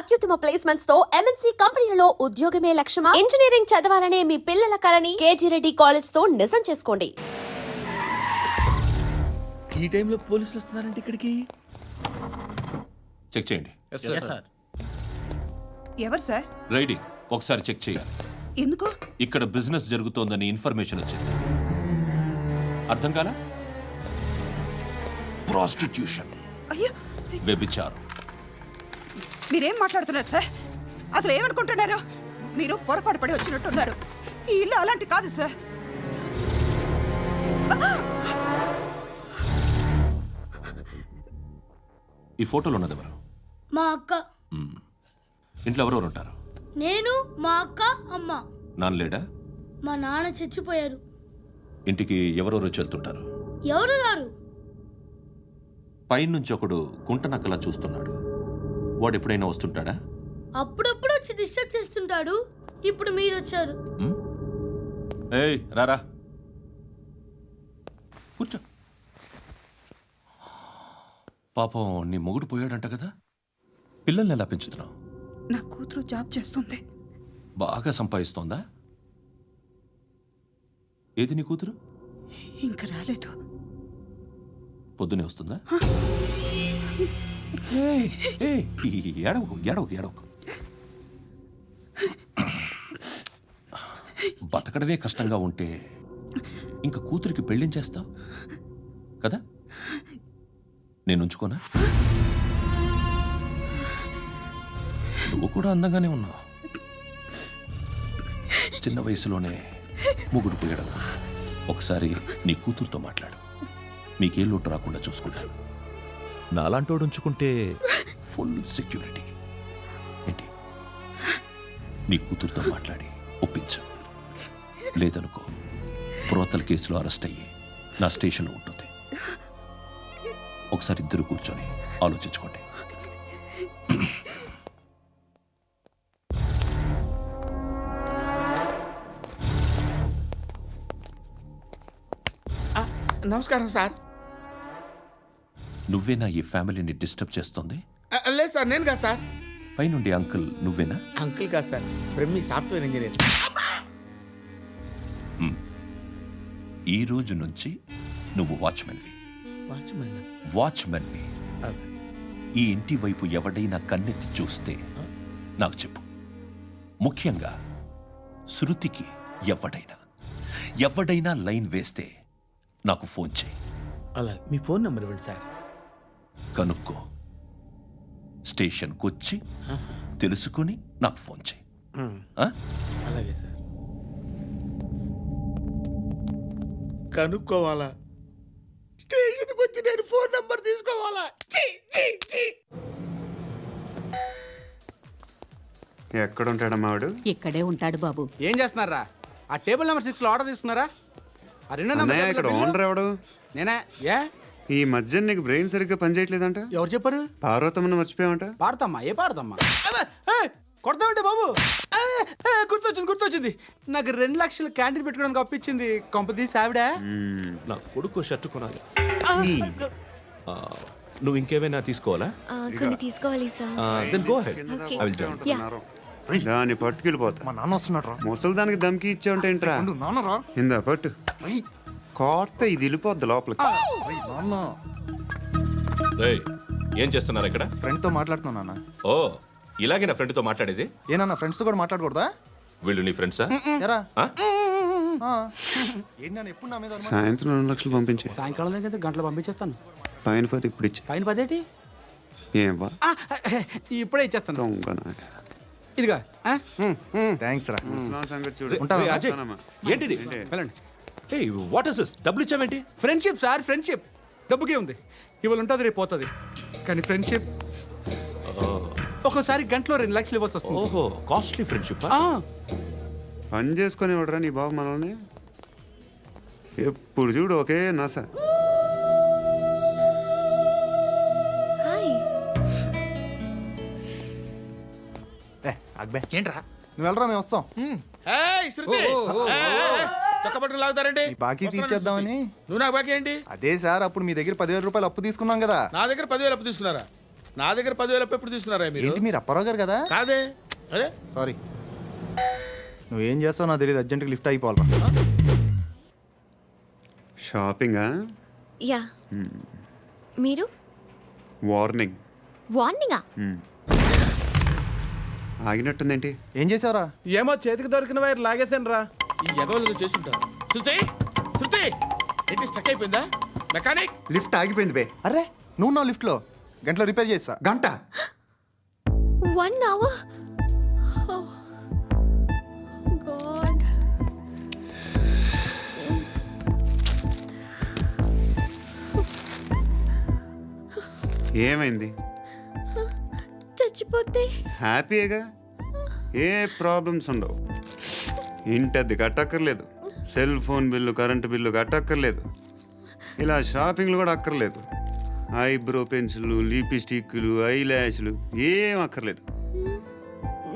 అత్యుత్తమ ప్లేస్మెంట్స్ తో ఎంఎన్సీ కంపెనీలలో ఉద్యోగమే లక్ష్యమా? ఇంజనీరింగ్ చదవాలనే మీ పిల్లల కలని కేజీ రెడ్డి కాలేజ్ తో నిజం చేసుకోండి. ఈ టైంలో పోలీసులు వస్తున్నారంటే ఇక్కడికి. చెక్ చేయండి. ఎవరు సార్? రైడింగ్ ఒకసారి చెక్ చేయాలి. ఎందుకు? ఇక్కడ బిజినెస్ జరుగుతోందని ఇన్ఫర్మేషన్ వచ్చింది. అర్థం కాలా? ప్రాస్టిట్యూషన్, అయ్యో, వ్యభిచారం. మీరేం మాట్లాడుతున్నారు సార్? అసలు ఏమనుకుంటున్నారు? మీరు పొరపాటు పడి వచ్చినట్టున్నారు. ఈ ఇల్లు అలాంటి కాదు సార్. ఈ ఫోటోలో ఉన్నది ఎవరు? మా అక్క. ఇంట్లో ఎవరెవరు ఉంటారు? నేను, మా అక్క, అమ్మ. నాన్న లేడా? మా నాన్న చచ్చిపోయారు. ఇంటికి ఎవరెవరు వచ్చి వెళ్తుంటారు? ఎవరు రారు. పైనుంచి ఒకడు గుంటనక్కలా చూస్తున్నాడు. వాడు ఎప్పుడైనా వస్తుంటాడా? అప్పుడప్పుడు వచ్చి డిస్టర్బ్ చేస్తుంటాడు. ఇప్పుడు మీరు వచ్చారు. ఏయ్ రారా, కూర్చో. పాపం నీ మొగుడు పోయాడంట కదా, పిల్లల్ని ఎలా పెంచుతున్నావు? నా కూతురు జాబ్ చేస్తుంది. బాగా సంపాదిస్తోందా? ఏది నీ కూతురు? ఇంకా రాలేదు. పొద్దునే వస్తుందా? ఏడవకు ఏడవకు ఏడవకు. బతకడమే కష్టంగా ఉంటే ఇంకా కూతురికి పెళ్ళించేస్తావు కదా? నేను ఉంచుకోనా? నువ్వు కూడా అందంగానే ఉన్నావు. చిన్న వయసులోనే ముగ్గురు పోయడం. ఒకసారి నీ కూతురుతో మాట్లాడు. మీకే లోటు రాకుండా చూసుకుంటాను. నాలాంటోడు ఉంచుకుంటే ఫుల్ సెక్యూరిటీ. ఏంటి? మీ కూతురుతో మాట్లాడి ఒప్పించు. లేదనుకో ప్రోతల కేసులో అరెస్ట్ అయ్యి నా స్టేషన్లో ఉంటుంది. ఒకసారి ఇద్దరు కూర్చొని ఆలోచించుకోండి. నమస్కారం సార్. నువ్వేనా ఈ ఫ్యామిలీని డిస్టర్బ్ చేస్తుంది? లేదు సార్, నేను కాదు సార్. పైనుండి అంకుల్ నువ్వేనా? అంకుల్ కాదు సార్, బ్రహ్మి సాఫ్ట్వేర్ ఇంజనీర్. ఈ రోజు నుంచి నువ్వు వాచ్మెన్వి. వాచ్మెన్వి. ఈ ఇంటి వైపు ఎవడైనా కన్నెత్తి చూస్తే నాకు చెప్పు. ముఖ్యంగా శృతికి ఎవడైనా లైన్ వేస్తే నాకు ఫోన్ చేయి. అలా మీ ఫోన్ నెంబర్ ఇవ్వండి సార్. కనుక్కో, స్టేషన్కి వచ్చి తెలుసుకుని నాకు ఫోన్ చేయి. అలాగే సార్. కనుక్కోవాలా? స్టేషన్కి వచ్చి నేను ఫోన్ నెంబర్ తీసుకోవాలా? ఎక్కడ ఉంటాడమ్మా వాడు? ఇక్కడే ఉంటాడు బాబు. ఏం చేస్తున్నారా? ఆ టేబుల్ నెంబర్ 6 లో ఆర్డర్ తీసుకున్నారా? ఆ రెండో నెంబర్ ఇక్కడ ఓనర్ ఎవడు? నేనే. ఏ ఈ మధ్య నీకు బ్రెయిన్ సరిగ్గా పనిచేయట్లేదంట. ఎవరు చెప్పారు? పార్వతమ్మను మర్చిపోయామంట. పాడతామ్మా? ఏ పాడతామ్మా? కొడతామంటే బాబు. గుర్తొచ్చింది. నాకు 2 లక్షలు క్యాంటీన్ పెట్టుకోవడానికి అప్పించింది కొంపదీసి ఆవిడ. నా కొడుకు షర్టు కొనాలి. నువ్వు ఇంకేమైనా తీసుకోవాలా? కొన్ని తీసుకోవాలి sir. Then go ahead. I will join. దాన్ని పట్టుకెళ్ళిపోతా. మా నాన్న వస్తున్నాడు. ముసలి దానికి దమ్కి ఇచ్చావుంటే ఏంట్రా? నాన్నరా ఇందా పట్టు. కోర్త ఇది వెళ్ళిపోద్ది లోపలికి. రేయ్, ఏం చేస్తున్నారు ఇక్కడ? ఫ్రెండ్ తో మాట్లాడుతున్నా. ఓ, ఇలాగే నా ఫ్రెండ్తో మాట్లాడేది? ఏనా ఫ్రెండ్స్ తో కూడా మాట్లాడకూడదా? వీళ్ళు నీ ఫ్రెండ్సా? ఎరా ఆ? ఏంటి ఎప్పుడు నా మీద అనుమానం? సాయంత్రం 2 లక్షలు పంపించే. సాయంకాలం దగ్గర గంటలు పంపించేస్తాను. పైన 10 ఇప్పుడు ఇచ్చే. పైన 10 ఏంటి? ఏం వా ఇప్పుడే ఇచ్చేస్తాను. దొంగనా. ఇదిగా థ్యాంక్స్ రా. ముసలాం సంగతి చూడు. ఏయ్, అజయ్, ఏంటిది? ఏంటి? ఏయ్, వాట్ ఇస్ దిస్? డబ్బులు ఇచ్చావేంటి? Friendship sir, friendship. డబ్బుకే ఉంది. ఇవాళ ఉంటుంది, రేపు పోతుంది. కానీ ఫ్రెండ్షిప్ ఒక్కోసారి గంటలో 2 లక్షలు ఇవ్వాల్సి వస్తుంది. ఓహో, కాస్ట్లీ ఫ్రెండ్షిప్. పని చేసుకొని ఇవ్వడరా నీ బాబు మనల్ని? ఎప్పుడు చూడు ఒకే నాస. ఏంట్రా నువ్వు వెళ్ళరా, మేము వస్తాం. చక్కబట్టుకు లాగుతారండి. బాకీ తీర్చేద్దామని. నువ్వు నాకు బాకీ ఏంటి? అదే సార్, అప్పుడు మీ దగ్గర 10,000 రూపాయలు అప్పు తీసుకున్నాం కదా. నా దగ్గర 10,000 అప్పు తీసుకున్నారా? నా దగ్గర 10,000 ఎప్పుడు తీసుకున్నారా మీరు? ఏంటి మీరు అప్పారావు గారు కదా? కాదే. అరే సారీ. నువ్వేం చేస్తావు నాకు తెలియదు, అర్జెంట్గా లిఫ్ట్ అయిపోవాలి. షాపింగా? యా మీరు వార్నింగ్. వార్నింగా? ఆగినట్టుందేంటి? ఏం చేసావురా? ఏమో చేతికి దొరికిన వైర్ లాగేసాను రా. ఈ ఎగవలు చేస్తుంటారు. శృతి శృతి ఏంటి స్టక్ అయిపోయిందా? మెకానిక్ లిఫ్ట్ ఆగిపోయింది బే. అరే నువ్వు నా లిఫ్ట్లో గంటలో రిపేర్ చేస్తా. గంట? 1 hour? Oh, God. ఏమైంది? చచ్చిపోతే హ్యాపీగా, ఏ ప్రాబ్లమ్స్ ఉండవు. ఇంటి అద్దె కట్టక్కర్లేదు, cell phone bill current bill కట్టక్కర్లేదు, ఇలా షాపింగ్లు కూడా అక్కర్లేదు. ఐబ్రో పెన్సిల్లు, లిప్స్టిక్లు, ఐ ల్యాష్లు ఏం అక్కర్లేదు.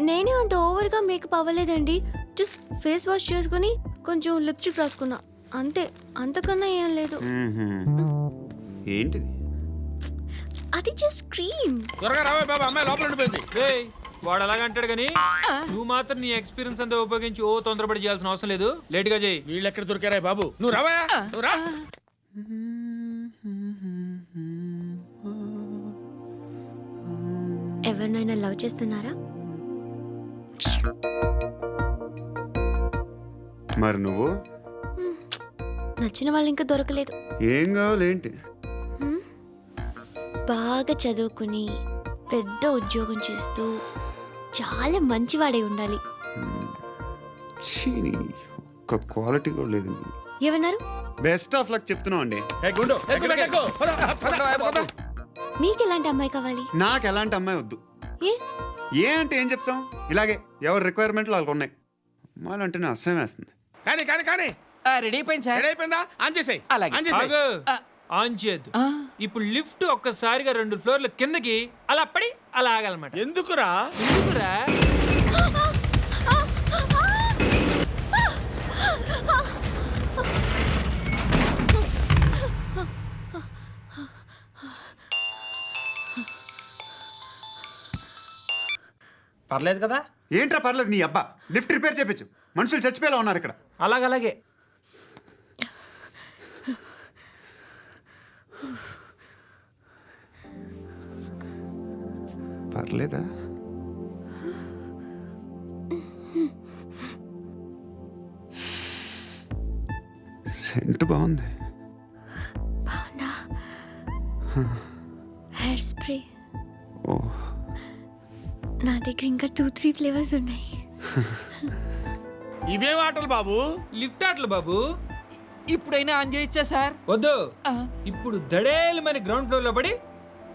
నేనే అంత ఓవర్గా మేకప్ అవ్వలేదండి. జస్ట్ ఫేస్ వాష్ చేసుకుని కొంచెం లిప్స్టిక్ రాసుకున్నా అంతే, అంతకన్నా ఏం లేదు. ఏంటిది? అది జస్ట్ క్రీమ్. త్వరగా రావే బాబా, అమ్మాయి లోపల ఉండిపోయింది. వాడు అలాగంటాడు కానీ నువ్వు మాత్రం నీ ఎక్స్పీరియన్స్ అంతా ఉపయోగించి ఓ తొందరపడి చేయాల్సిన అవసరం లేదు. లేట్ గా చేయి. వీళ్ళు ఎక్కడ దొరికారా బాబు? నువ్వు రావా, నువ్వు రా. ఎవరినైనా లవ్ చేస్తున్నారా? మరి నువ్వు? నచ్చిన వాళ్ళు ఇంకా దొరకలేదు. ఏం కావాలి ఏంటి? బాగా చదువుకుని పెద్ద ఉద్యోగం చేస్తూ చాలా మంచివాడే ఉండాలి. ఛీ, ఒక్క క్వాలిటీ కూడా లేదు. ఏమన్నారు? బెస్ట్ ఆఫ్ లక్ చెప్తున్నావు అండి. ఏ గుండు, ఎక్కు, ఎక్కు. పద, పద, పద. మీకు ఎలాంటి అమ్మాయి కావాలి? నాకు ఎలాంటి అమ్మాయి వద్దు. ఏ ఏ అంటే ఏం చెప్తాం, ఇలాగే ఎవరి రిక్వైర్మెంట్లు వాళ్ళకు ఉన్నాయి. అమ్మాయిలు అంటేనే అసహ్యం వేస్తుంది. కానీ కానీ కానీ రెడీ అయిపోయింది సార్. రెడీ అయిపోయిందా? ఆన్ చేసేయ్. అలాగే. ఆన్ చేసేయ్. ఆన్ చేయద్దు. ఇప్పుడు లిఫ్ట్ ఒక్కసారిగా 2 ఫ్లోర్ల కిందకి అలా పడి అలా ఆగాలన్నమాట. ఎందుకురా? ఎందుకురా? పర్లేదు కదా? ఏంట్రా పర్లేదు నీ అబ్బా. లిఫ్ట్ రిపేర్ చేయించు, మనుషులు చచ్చిపోయేలా ఉన్నారు ఇక్కడ. అలాగలాగే. పర్లేదా? సెంట్ బాగుంది. బాగుందా? హెయిర్ స్ప్రే ఓ, నా దగ్గర ఇంకా 2-3 ఫ్లేవర్స్ ఉన్నాయి. ఇవేం ఆటలు బాబు? లిఫ్ట్ ఆటలు బాబు. ఇప్పుడైనా ఆన్ చేయొచ్చా సార్? వద్దు. ఇప్పుడు దడేలు మన గ్రౌండ్ ఫ్లోర్ లో పడి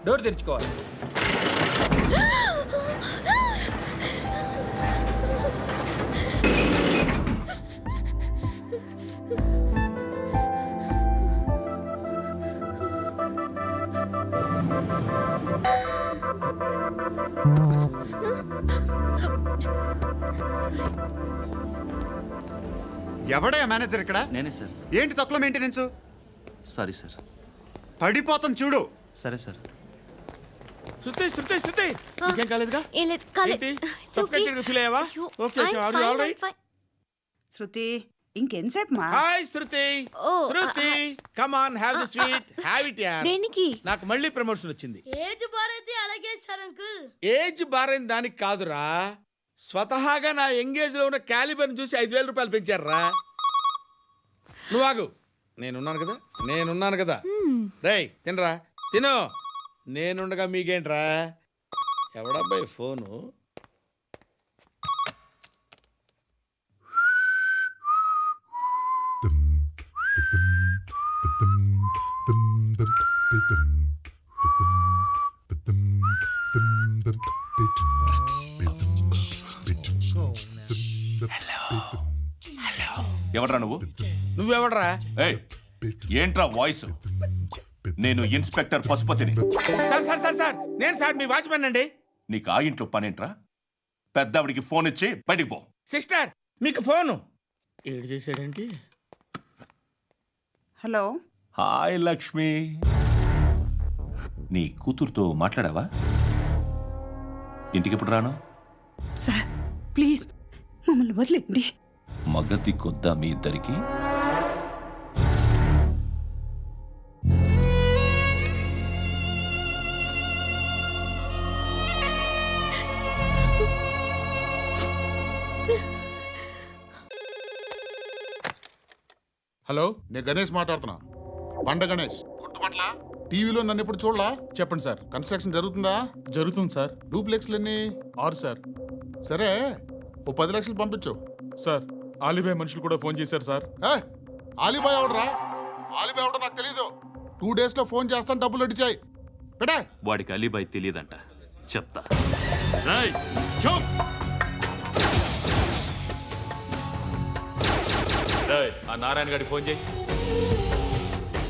డోర్ తెరుచుకోవాలి. ఎవడయ్యా మేనేజర్ ఇక్కడ? నేనే సార్. ఏంటి తక్కువ మెయింటెనెన్స్? Sorry sir. పడిపోతాం చూడు. సరే సార్. శృతి శృతి శృతి ఇంకేం కాలేదుగా? ఏం లేదు, కాలేదు. ఏంటి? It's okay. Suffocated feel అయ్యావా? అయ్యో, Okay, okay. I'm Are you fine, all right? I'm fine. శృతి ఇంకెంతసేపు మా? Hi Shruti. Oh, Shruti come on, have the sweet, have it యార్. దేనికి? నాకు మళ్ళీ ప్రమోషన్ వచ్చింది. ఏజ్ బారైతే అలాగే సార్ అంకుల్. ఏజ్ బారైన దానికి కాదురా, స్వతహాగా నా ఎంగేజ్ లో ఉన్న క్యాలిబర్ చూసి 5,000 రూపాయలు పెంచారా. నువ్వు ఆగు, నేనున్నాను కదా. రేయ్ తినరా, తిను. నేనుండగా మీకేంట్రా? ఎవడబ్బాయి ఫోను? ఎవడ్రా నువ్వు? నువ్వెవడరా? ఏయ్, ఏంట్రా వాయిస్? నేను ఇన్స్పెక్టర్ పశుపతిని. సార్ నేను సార్ మీ వాచ్మెన్ అండి. నీకు ఆ ఇంట్లో పనేంట్రా? పెద్దవిడికి ఫోన్ ఇచ్చి బయటికి పో. సిస్టర్ మీకు ఫోను ఏడు చేశాడేంటి? Hello hi Lakshmi. నీ కూతురుతో మాట్లాడావా? ఇంటికి ఎప్పుడు రాను? సార్ ప్లీజ్ మమ్మల్ని వదిలేండి. మగతి కొద్దా మీ ఇద్దరికి? హలో, నేను గణేష్ మాట్లాడుతున్నా. బండ గణేష్ గుర్తుపట్ల టీవీలో నన్ను ఎప్పుడు చూడలా? చెప్పండి సార్. కన్స్ట్రక్షన్ జరుగుతుందా? జరుగుతుంది సార్. డూప్లెక్స్లు ఎన్ని? 6 సార్. సరే, ఓ 10 లక్షలు పంపించు. సార్, ఆలిబాయ్ మనుషులు కూడా ఫోన్ చేశారు సార్. ఆలిబాయ్ ఎవడరా? ఆలిబాయ్ ఎవడో నాకు తెలీదు. 2 డేస్ లో ఫోన్ చేస్తాను, డబ్బులు అడిచాయి పెడే. వాడికి అలీబాయ్ తెలియదంట, చెప్తా. ఆ నారాయణ గారికి ఫోన్ చేయి.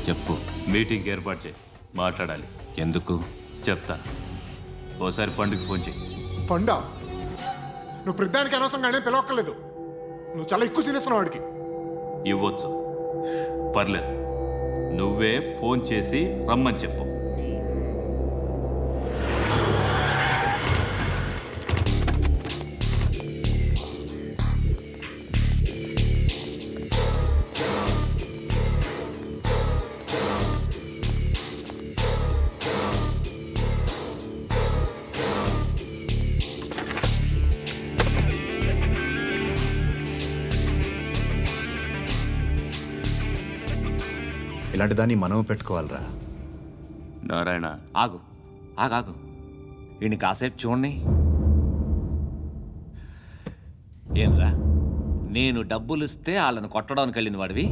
చెప్పు. మీటింగ్ ఏర్పాటు చేయి, మాట్లాడాలి. ఎందుకు చెప్తా. ఓసారి పండుగ ఫోన్ చేయి. పండా, నువ్వు ప్రతిదానికి అనవసరంగానే పిలవక్కర్లేదు. నువ్వు చాలా ఎక్కువ సీనిస్తున్నావు వాడికి. ఇవ్వచ్చు, పర్లేదు. నువ్వే ఫోన్ చేసి రమ్మని చెప్పు. ఇలాంటి దాన్ని మనం పెట్టుకోవాలరా. నారాయణ, ఆగు ఆగాగు, వీడిని కాసేపు చూడండి. ఏంరా, నేను డబ్బులు ఇస్తే వాళ్ళని కొట్టడానికి వెళ్ళిన వాడివి,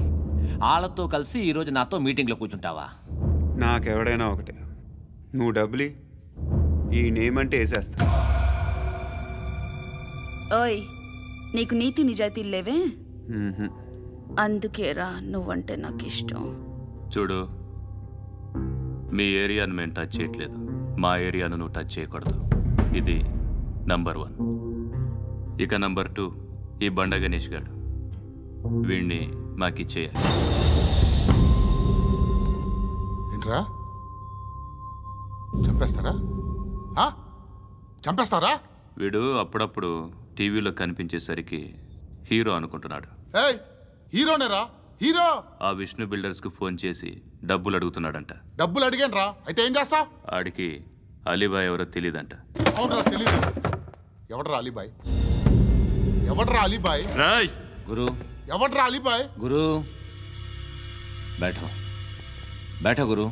వాళ్ళతో కలిసి ఈరోజు నాతో మీటింగ్లో కూర్చుంటావా? నాకెవడైనా ఒకటే, నువ్వు డబ్బులి, ఈ నేమ్ అంటే వేసేస్తా. ఓయ్, నీకు నీతి నిజాయితీలు లేవే, మ్మ్హ్మ్. అందుకేరా నువ్వంటే నాకు ఇష్టం. చూడు, మీ ఏరియాను మేము టచ్ చేయట్లేదు, మా ఏరియాను నువ్వు టచ్ చేయకూడదు. ఇది నంబర్ 1. ఇక నంబర్ 2, ఈ బండ గణేష్ గారు, వీణ్ణి మాకిచ్చేయాలి. ఏంట్రా, చంపేస్తారా? చంపేస్తారా? వీడు అప్పుడప్పుడు టీవీలో కనిపించేసరికి హీరో అనుకుంటున్నాడు. ఏయ్, హీరోనేరా, హీరో. ఆ విష్ణు బిల్డర్స్కు ఫోన్ చేసి డబ్బులు అడుగుతున్నాడంట. డబ్బులు అడిగాను రా, అయితే ఏం చేస్తా? ఆడికి అలీబాయ్ ఎవరో తెలియదంట. అవునరా, తెలీదు. ఎవడరా అలీబాయ్? ఎవడరా అలీబాయ్? రాయ్ గురు, ఎవడరా అలీబాయ్? గురు బైఠో బైఠో గురు.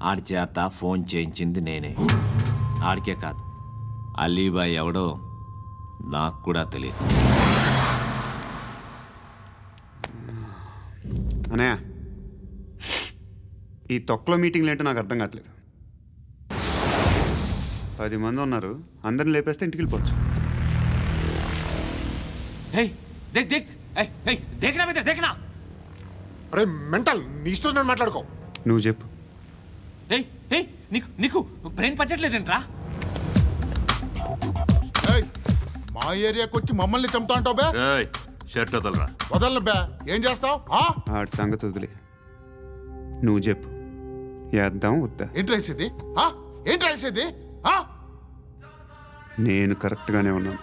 ఆడి చేత ఫోన్ చేయించింది నేనే. ఆడికే కాదు, అలీబాయ్ ఎవడో నాకు కూడా తెలియదు. అనయ్య, ఈ తొక్కలో మీటింగ్లు ఏంటో నాకు అర్థం కావట్లేదు. 10 మంది ఉన్నారు, అందరిని లేపేస్తే ఇంటికి వెళ్ళిపోవచ్చు. దేక్ దేక్ దేకనా బేట దేకనా. అరే మెంటల్, నీ ఇష్టం నేను మాట్లాడుకో. నువ్వు చెప్పు. నీకు నీకు బ్రెయిన్ పచ్చట్లేదంట్రా. ఏయ్, మా ఏరియాకి వచ్చి మమ్మల్ని చంపుతా అంటావు బే? రాయ్, షర్ట్ వదలరా. వదలను బే. ఏం చేస్తావు? ఆడి సంగతి వదిలే, నువ్వు చెప్పు. వేద్దాం వద్దా? ఏంటి రాసేది? ఏంటి రాసేది? నేను కరెక్ట్గానే ఉన్నాను,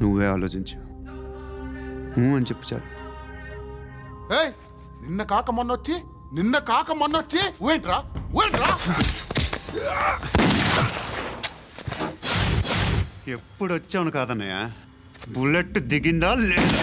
నువ్వే ఆలోచించు. అని చెప్పు చాలు. ఏయ్, నిన్న కాక మొన్నొచ్చి ఊయంట్రా. ఎప్పుడు వచ్చావును కాదన్నయ్య, బుల్లెట్ దిగిందా లేదా?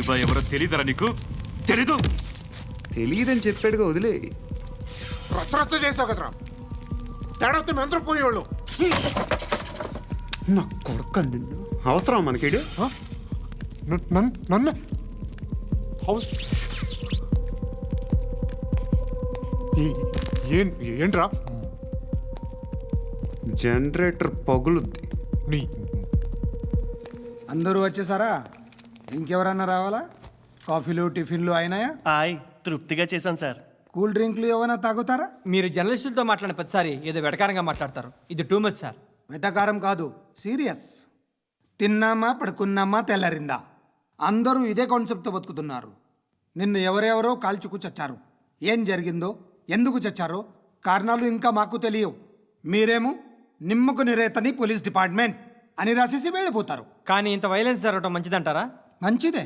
అలీబాయ్ ఎవరో తెలీదరా నీకు? తెలీదు? తెలియదని చెప్పాడుగా, వదిలే. రచ్చ చేసావు కదరా, తేడా వస్తే మెంతరం పోయేవాళ్ళు. నా కొడుకు నిన్ను అవసరం మనకిడు. నన్ను హౌస్ ఏంట్రా? జనరేటర్ పగులుద్ది. నీ అందరూ వచ్చేసారా? ఇంకెవరన్నా రావాలా? కాఫీలు టిఫిన్లు అయినాయా? తృప్తిగా చేశాను సార్. కూల్ డ్రింక్లు ఏమైనా తాగుతారా? మీరు జర్నలిస్టులతో మాట్లాడిన ప్రతిసారి ఏదో వెటకారంగా మాట్లాడతారు. ఇది టూ మచ్ సార్. వెటకారం కాదు, సీరియస్. తిన్నామా పడుకున్నామా తెల్లరిందా, అందరూ ఇదే కాన్సెప్ట్తో బతుకుతున్నారు. నిన్ను ఎవరెవరో కాల్చుకు చచ్చారు. ఏం జరిగిందో, ఎందుకు చచ్చారో కారణాలు ఇంకా మాకు తెలియవు. మీరేమో నిమ్మకు నిరేతని పోలీస్ డిపార్ట్మెంట్ అని రాసేసి వెళ్ళిపోతారు. కానీ ఇంత వైలెన్స్ జరగడం మంచిదంటారా? మంచిదే.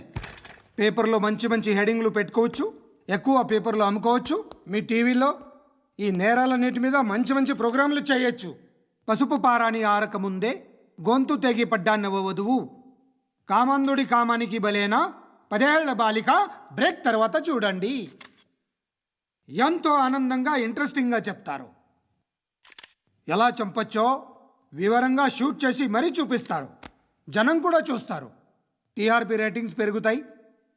పేపర్లో మంచి మంచి హెడింగ్లు పెట్టుకోవచ్చు, ఎక్కువ పేపర్లు అమ్ముకోవచ్చు. మీ టీవీలో ఈ నేరాలన్నిటి మీద మంచి మంచి ప్రోగ్రాంలు చేయొచ్చు. పసుపు పారాని ఆరక ముందే గొంతు తెగి పడ్డాన్నవ వధువు, కామాంధుడి కామానికి బలేనా 10 ఏళ్ల బాలిక బ్రేక్ తర్వాత చూడండి. ఎంతో ఆనందంగా ఇంట్రెస్టింగ్గా చెప్తారు. ఎలా చంపచ్చో వివరంగా షూట్ చేసి మరీ చూపిస్తారు. జనం కూడా చూస్తారు. టీఆర్పీ రేటింగ్స్ పెరుగుతాయి.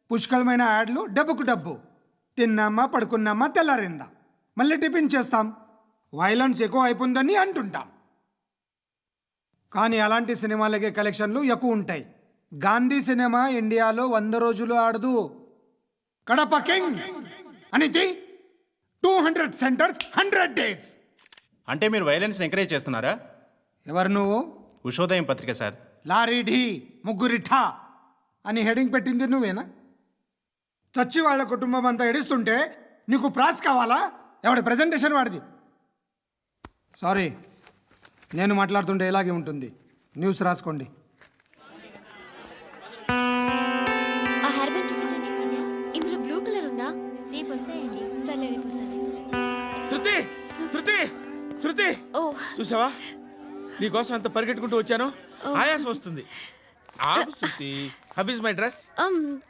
పుష్కలమైన యాడ్లు, డబ్బుకు డబ్బు. తిన్నామా పడుకున్నామా తెల్లారిందా, మళ్ళీ టిఫిన్ చేస్తాం. వైలెన్స్ ఎక్కువ అయిపోయిందని అంటుంటాం. కానీ అలాంటి సినిమాలకే కలెక్షన్లు ఎక్కువ ఉంటాయి. గాంధీ సినిమా ఇండియాలో 100 రోజులు ఆడదు. కడప కింగ్ అనితి 200 సెంటర్స్ 100 డేస్. అంటే మీరు వైలెన్స్ ఎంకరేజ్ చేస్తున్నారా? ఎవరు నువ్వు? ఉషోదయం పత్రిక సార్. లారీ ఢీ ముగ్గురిఠా అని హెడింగ్ పెట్టింది నువ్వేనా? చచ్చి వాళ్ళ కుటుంబం అంతా ఎడుస్తుంటే నీకు ప్రాస్ కావాలా? ఎవడి ప్రజెంటేషన్ వాడిది. సారీ, నేను మాట్లాడుతుంటే ఇలాగే ఉంటుంది. న్యూస్ రాసుకోండి. ఆ హెయిర్ బ్యాండ్ చూపించండి. ఇందులో బ్లూ కలర్ ఉందా? రేపు వస్తాయండి. సరే రేపు వస్తాయి. శృతి శృతి శృతి, ఓ చూసావా నీకోసం ఎంత పరిగెట్టుకుంటూ వచ్చాను. ఆయాసం వస్తుంది. ఆగు Shruti. How is my dress?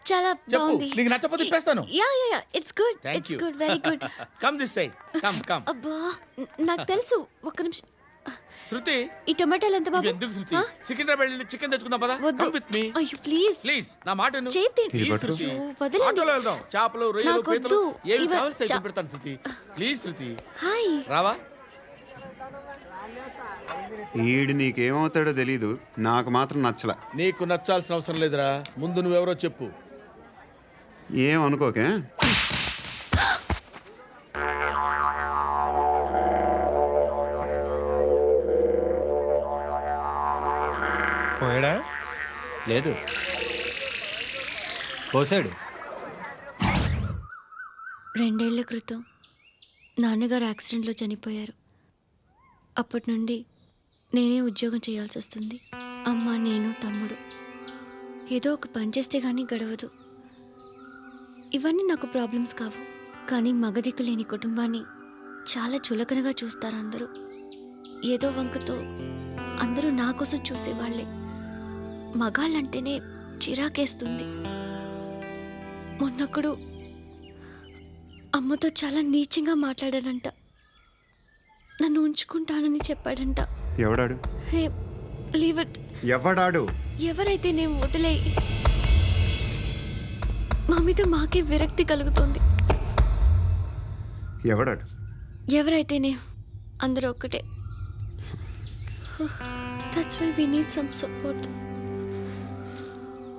చాలా చెప్పు. బాగుంది. నీకు నచ్చకపోతే తిప్పేస్తాను. Yeah yeah yeah, it's good. Thank it's you. Good, very good. Come this side. Come come. అబ్బా, నాకు తెలుసు. ఒక్క నిమిషం. శృతి, ఈ టొమాటోలు ఎంత బాబు? ఎందుకు శృతి? సికింద్రాబాద్ వెళ్ళి చికెన్ తెచ్చుకుందాం పదా. వద్దు. Come with me. అయ్యో ప్లీజ్ ప్లీజ్ నా మాట విను. చేతి Please, శృతి. వదలండి. ఆటోలో వెళ్దాం. చేపలు, రొయ్యలు, నాకు పీతలు వద్దు. ఏమి ఇవ- కావాలి చా- పెడతాను శృతి. Please Shruti. హాయ్. రావా? ఈడు నీకేమవుతాడో తెలీదు, నాకు మాత్రం నచ్చలా. నీకు నచ్చాల్సిన అవసరం లేదురా. ముందు నువ్వెవరో చెప్పు. ఏం అనుకోకే. పోయాడా? లేదు, పోసాడు. 2 ఏళ్ల క్రితం నాన్నగారు యాక్సిడెంట్లో చనిపోయారు. అప్పటి నుండి నేనే ఉద్యోగం చేయాల్సి వస్తుంది. అమ్మ, నేను, తమ్ముడు ఏదో ఒక పని చేస్తే కానీ గడవదు. ఇవన్నీ నాకు ప్రాబ్లమ్స్ కావు. కానీ మగదిక్కు లేని కుటుంబాన్ని చాలా చులకనగా చూస్తారు అందరూ. ఏదో వంకతో అందరూ నా కోసం చూసేవాళ్లే. మగాళ్ళంటేనే చిరాకేస్తుంది. మొన్నప్పుడు అమ్మతో చాలా నీచంగా మాట్లాడాడంట. నన్ను ఉంచుకుంటానని చెప్పాడంట. ఎవడాడు? హే, లీవ్ ఇట్. ఎవడాడు? ఎవరైతే నేను వదిలేయి. మా మీద మాకే విరక్తి కలుగుతుంది. ఎవడాడు? ఎవరైతేనే అందరూ ఒక్కటే. That's why we need some support.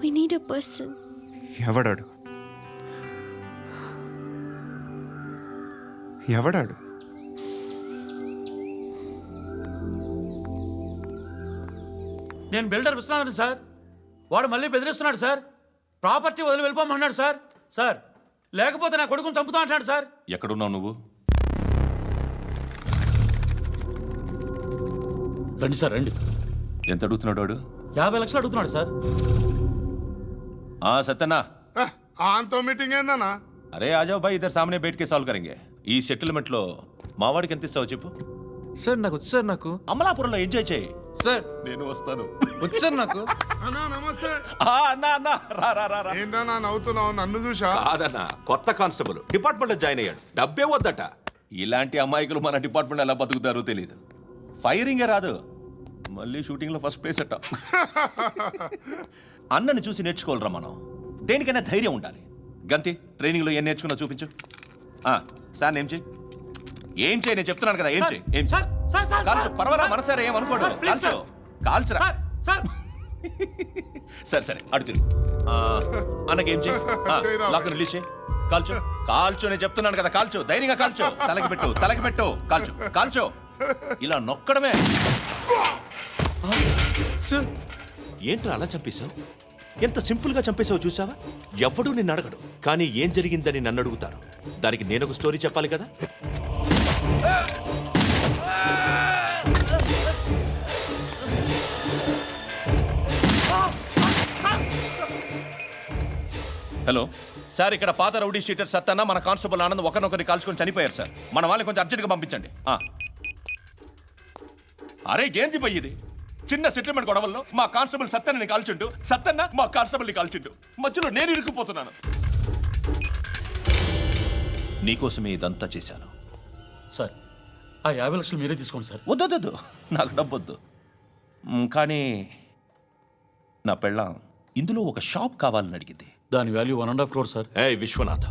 We need a person. ఎవడాడు? ఎవడాడు? నేను బిల్డర్ విశ్వనాథన్ సార్. వాడు మళ్ళీ బెదిరిస్తున్నాడు సార్. ప్రాపర్టీ వదిలి వెళ్ళిపోమన్నాడు సార్. సార్, లేకపోతే నా కొడుకుని చంపుతా అంటున్నాడు సార్. ఎక్కడున్నావు నువ్వు? రండి సార్, రండి. ఎంత అడుగుతున్నాడు వాడు? 50 లక్షలు అడుగుతున్నాడు సార్. సత్యనా, ఆంతో మీటింగ్ ఏందన్నా? అరే ఆజావ్ భాయ్, ఇద్దరు సామనే బయటకే సాల్వ్ కరెంగే. ఈ సెటిల్మెంట్ లో మావాడికి ఎంత ఇస్తావు చెప్పు. సార్ నాకు వచ్చు సార్ నాకు అమలాపురంలో ఎంజాయ్ చేయి. సార్ నేను వస్తాను. వచ్చు సార్ నాకు. అన్నా నమస్తే. అన్నా అన్నా రా రా రా రా. ఏందన్నా నవ్వుతున్నావు? నన్ను చూసా? కాదన్నా, కొత్త కానిస్టేబుల్ డిపార్ట్మెంట్ లో జాయిన్ అయ్యాడు. డబ్బే వద్దట. ఇలాంటి అమాయకులు మన డిపార్ట్మెంట్ ఎలా బతుకుతారో తెలియదు. ఫైరింగే రాదు, మళ్ళీ షూటింగ్ లో ఫస్ట్ ప్లేస్ అట్ట. అన్నని చూసి నేర్చుకోవాలరా మనం. దేనికైనా ధైర్యం ఉండాలి. గంతి, ట్రైనింగ్ లో ఏం నేర్చుకున్నా చూపించు. సార్ ఏం చేయి, ఏం చేయి, నేను చెప్తున్నాను కదా, ఏం చేయి, ఏం చేయి. కాల్చు, పర్వాలా, మనసారా ఏమనుకోడు. కాల్చు, కాల్చురా. సరే సరే, అడు తిరుగు. అన్నకేం చేయి, లాక్ రిలీజ్ చేయి. కాల్చు, కాల్చు, నేను చెప్తున్నాను కదా, కాల్చు, ధైర్యంగా కాల్చు. తలకి పెట్టు, తలకి పెట్టు, కాల్చు, కాల్చు. ఇలా నొక్కడమే. ఏంట్రా అలా చంపేశావు? ఎంత సింపుల్ గా చంపేశావు చూసావా? ఎవడూ నిన్ను అడగడు, కానీ ఏం జరిగిందని నన్ను అడుగుతారు. దానికి నేను ఒక స్టోరీ చెప్పాలి కదా. హలో సార్, ఇక్కడ పాత రౌడీ షీటర్ సత్తన్న మన కానిస్టేబుల్ ఆనంద్ ఒకరినొకరిని కాల్చుకొని చనిపోయారు సార్. మన వాళ్ళని కొంచెం అర్జెంట్గా పంపించండి. అరే ఏంది పోయి ఇది? చిన్న సెటిల్మెంట్ గొడవల్లో మా కానిస్టేబుల్ సత్తన్నని కాల్చుంటూ, సత్తన్న మా కానిస్టేబుల్ని కాల్చుంటూ, మధ్యలో నేను ఇరుక్కుపోతున్నాను. నీకోసమే ఇదంతా చేశాను సార్. ఆ 50 లక్షలు మీరే తీసుకోండి సార్. వద్దొద్దు, నాకు డబ్బొద్దు. కానీ నా పెళ్ళాం ఇందులో ఒక షాప్ కావాలని అడిగింది. దాని వాల్యూ 1.5 crore సార్. ఏ విశ్వనాథ,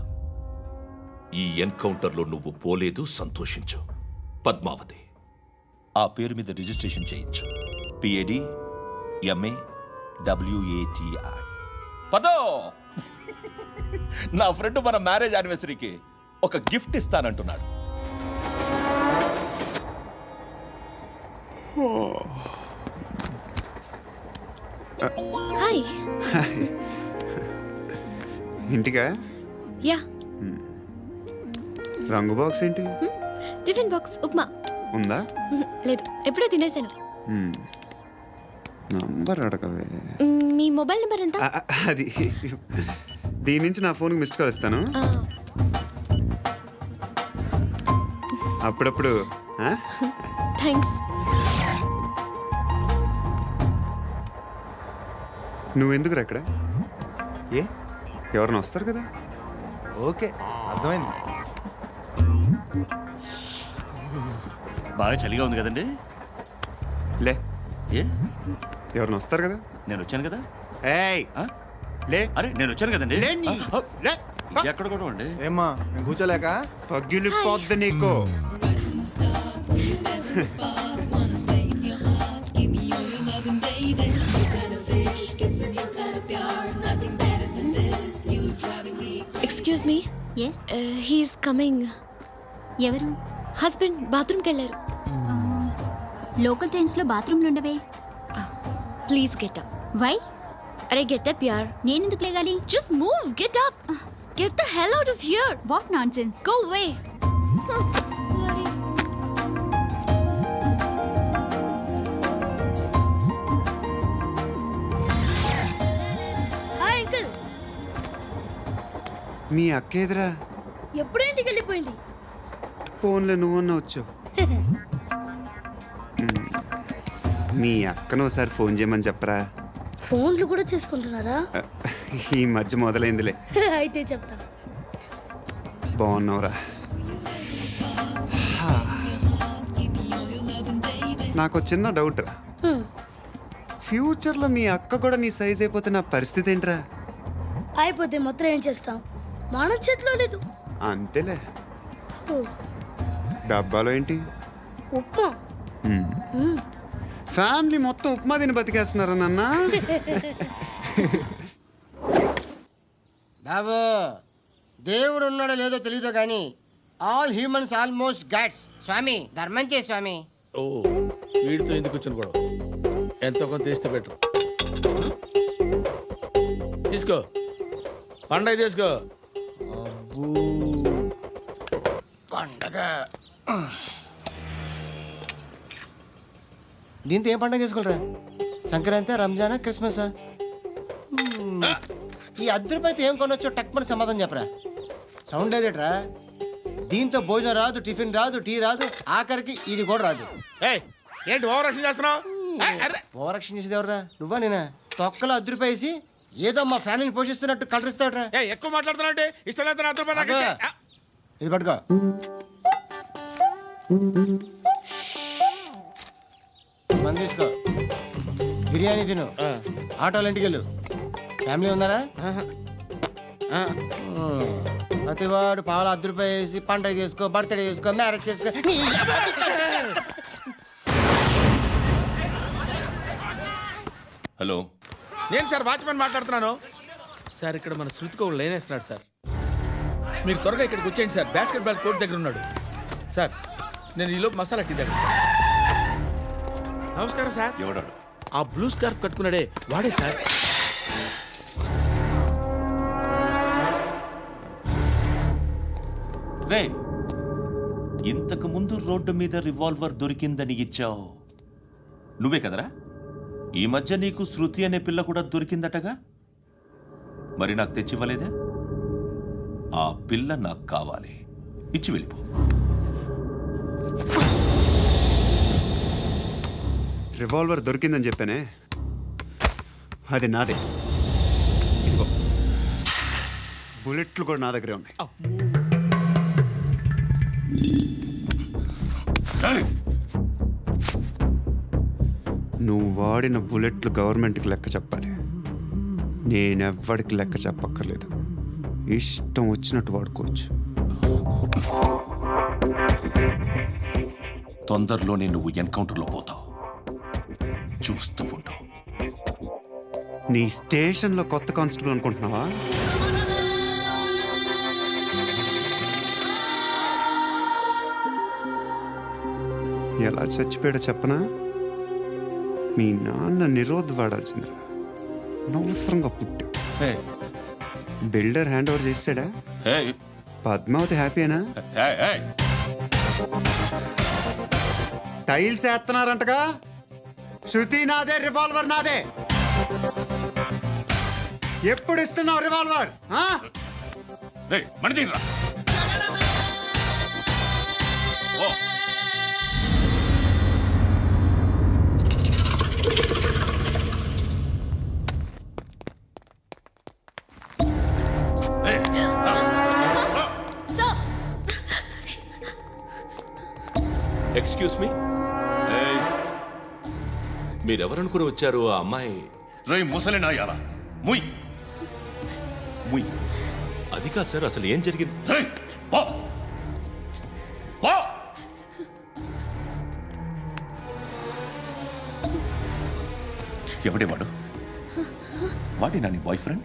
ఈ ఎన్కౌంటర్లో నువ్వు పోలేదు, సంతోషించు. పద్మావతి ఆ పేరు మీద రిజిస్ట్రేషన్ చేయించు. PAD MA WATI. పదో, నా ఫ్రెండ్ మన మ్యారేజ్ యానివర్సరీకి ఒక గిఫ్ట్ ఇస్తానంటున్నాడు. హాయ్. ఇంటికా? యా. రంగు బాక్స్ ఏంటి? Tiffin box upma. ఉందా? లేదు, ఎప్పుడో తినేసాను. నంబర్ అడగవే. మీ మొబైల్ నెంబర్ ఎంత? అది దీని నుంచి నా ఫోన్కి మిస్డ్ కాల్ ఇస్తాను. అప్పుడప్పుడు. థ్యాంక్స్. నువ్వెందుకు అక్కడ? ఏ ఎవరైనా వస్తారు కదా? ఓకే, అర్థమైంది. బాగా చలిగా ఉంది కదండి. లే, ఏ ఎవరైనా వస్తారు కదా? నేను వచ్చాను కదా. ఏయ్ లే. అరే నేను వచ్చాను కదండి. లే. ఎక్కడ కూడా అండి. ఏమ్మా నేను కూర్చోలేక? తగ్గిలిపోద్ది నీకు. Excuse me. Yes. He's coming. ఎవరు? హస్బెండ్ బాత్రూమ్కి వెళ్ళారు. లోకల్ ట్రైన్స్లో బాత్రూమ్లు ఉండవే. Please get up. వై? అరే గెట్ అప్ యార్. నేనెందుకు లేగాలి? Just move, get up. Get the hell out of here. What nonsense. Go away. Hi uncle. మీ అక్క ఎదురా? ఎప్పుడు ఇంటికి వెళ్ళిపోయింది? ఫోన్లో నువ్వన్నా వచ్చావు. మీ అక్కను ఒకసారి ఫోన్ చేయమని చెప్పరా. ఫోన్లు కూడా చేసుకుంటున్నారా? ఈ మధ్య మొదలైందిలే. అయితే చెప్తా. బాగున్నావురా? నాకు చిన్న డౌట్ రా. ఫ్యూచర్లో మీ అక్క కూడా నీ సైజ్ అయిపోతే నా పరిస్థితి ఏంట్రా? అయిపోతే మొత్తం ఏం చేస్తాం? మన చేతిలో లేదు. అంతేలే. డబ్బాలో ఏంటి? ఉప్మా. ఫ్యామిలీ మొత్తం ఉప్మా తిని బతికేస్తున్నారా నాన్న? బాబు, దేవుడు ఉన్నాడో లేదో తెలియదు కానీ ఆల్ హ్యూమన్స్ ఆల్మోస్ట్ గాడ్స్. స్వామి ధర్మం చే స్వామి. ఓ, వీడితో ఎందుకు వచ్చిన గొడవ? ఎంతో కొంత తీస్తే బెటర్. తీసుకో, పండగ తీసుకో. పండగ దీంతో ఏం పండగ చేసుకోలేరా? సంక్రాంతి, రంజానా, క్రిస్మసా? ఈ 10 రూపాయలతో ఏం కొనొచ్చో టక్మని సమాధానం చెప్పరా. సౌండ్ లేదేట్రా? దీంతో భోజనం రాదు, టిఫిన్ రాదు, టీ రాదు, ఆఖరికి ఇది కూడా రాదు. ఏయ్ ఏంటి ఓవర్ రక్షణ చేస్తున్నావు? ఓవరాక్షన్ చేసేది ఎవరా? నువ్వా నేనా? తొక్కలో అద్దరిపేసి ఏదో మా ఫ్యామిలీని పోషిస్తున్నట్టు కలరిస్తావుట్రా. ఎక్కువ మాట్లాడుతున్నావు అంటే ఇష్టం లేదు నా రూపాయలు నాకు ఇచ్చే. ఇది పట్టుకో. మంది తీసుకో, బిర్యానీ తిను, ఆటోలు ఇంటికి వెళ్ళు. ఫ్యామిలీ ఉన్నారా? ప్రతివాడు పావులు ₹10 పండగ చేసుకో, బర్త్డే చేసుకో, మ్యారేజ్ చేసుకో. హలో, నేను సార్ వాచ్మెన్ మాట్లాడుతున్నాను సార్. ఇక్కడ మన శృతికో లేనేస్తున్నాడు సార్. మీరు త్వరగా ఇక్కడికి వచ్చేయండి సార్. బాస్కెట్ బాల్ కోర్ట్ దగ్గర ఉన్నాడు సార్. నేను ఈలోపు మసాలా టీ దగ్గర. నమస్కారం సార్. ఎవడాడు? ఆ బ్లూ స్కార్ఫ్ కట్టుకున్నాడే వాడే సార్. రే, ఇంతకు ముందు రోడ్డు మీద రివాల్వర్ దొరికిందని ఇచ్చావు నువ్వే కదరా? ఈ మధ్య నీకు శృతి అనే పిల్ల కూడా దొరికిందటగా, మరి నాకు తెచ్చివ్వలేదే? ఆ పిల్ల నాకు కావాలి, ఇచ్చి వెళ్ళిపో. రివాల్వర్ దొరికిందని చెప్పానే, అది నాదే. ఇదిగో, బుల్లెట్లు కూడా నా దగ్గరే ఉన్నాయి. నువ్వు వాడిన బుల్లెట్లు గవర్నమెంట్కి లెక్క చెప్పాలి. నేనెవ్వడికి లెక్క చెప్పక్కర్లేదు. ఇష్టం వచ్చినట్టు వాడుకోవచ్చు. తొందరలోనే నువ్వు ఎన్కౌంటర్లో పోతావు, చూస్తూ ఉంటావు. నీ స్టేషన్లో కొత్త కానిస్టేబుల్ అనుకుంటున్నావా? ఎలా చచ్చిపోయాడో చెప్పనా? మీ నాన్న నిరోధ్ వాడాల్సింది. అనవసరంగా పుట్టావు. బిల్డర్ హ్యాండ్ ఓవర్ చేసాడా? పద్మావతి హ్యాపీనా? టైల్స్ వేస్తున్నారంటగా. శృతి నాదే, రివాల్వర్ నాదే. ఎప్పుడు ఇస్తున్నావు రివాల్వర్? ఎక్స్క్యూజ్ మీ, మీరెవరనుకుని వచ్చారు? ఆ అమ్మాయి ముసలి నాయాలా, ముయ్ ముయ్. అది కాదు సార్, అసలు ఏం జరిగింది? ఎవడే వాడు? వాడేనా నీ బాయ్ ఫ్రెండ్?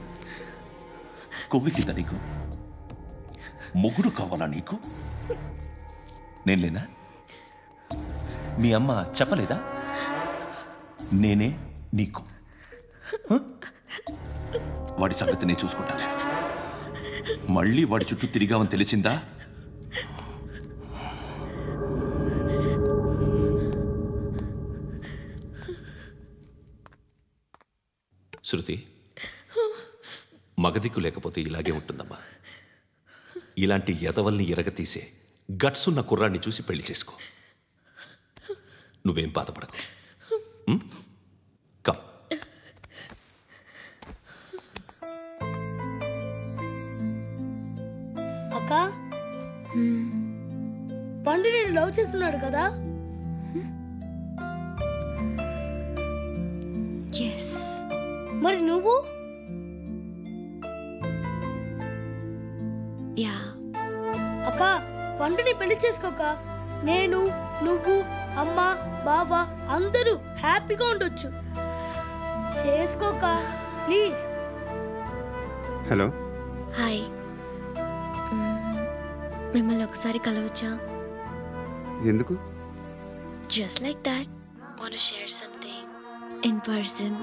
కొవ్వికింద నీకు? మొగుడు కావాలా నీకు? నేను లేనా? మీ అమ్మ చెప్పలేదా నేనే నీకు? వాడి సంగతి నేను చూసుకుంటానే. మళ్ళీ వాడి చుట్టూ తిరిగావని తెలిసిందా? శృతి, మగదిక్కు లేకపోతే ఇలాగే ఉంటుందమ్మా. ఇలాంటి ఎదవల్ని ఎరగతీసే గట్స్ ఉన్న కుర్రాన్ని చూసి పెళ్లి చేసుకో. నువ్వేం బాధపడకు. కమ్. అక్క, పండు నేను లవ్ చేస్తున్నాడు కదా? ఎస్. మరి నువ్వు? యా. అక్క, పండుని పెళ్లి చేసుకోక నేను, నువ్వు, అమ్మ, బావ అందరూ హ్యాపీగా ఉండొచ్చు. చేసుకోక ప్లీజ్. హలో. హాయ్. మిమ్మల్ని ఒకసారి కలవచ్చా? ఎందుకు? Just like that. Want to share something in person.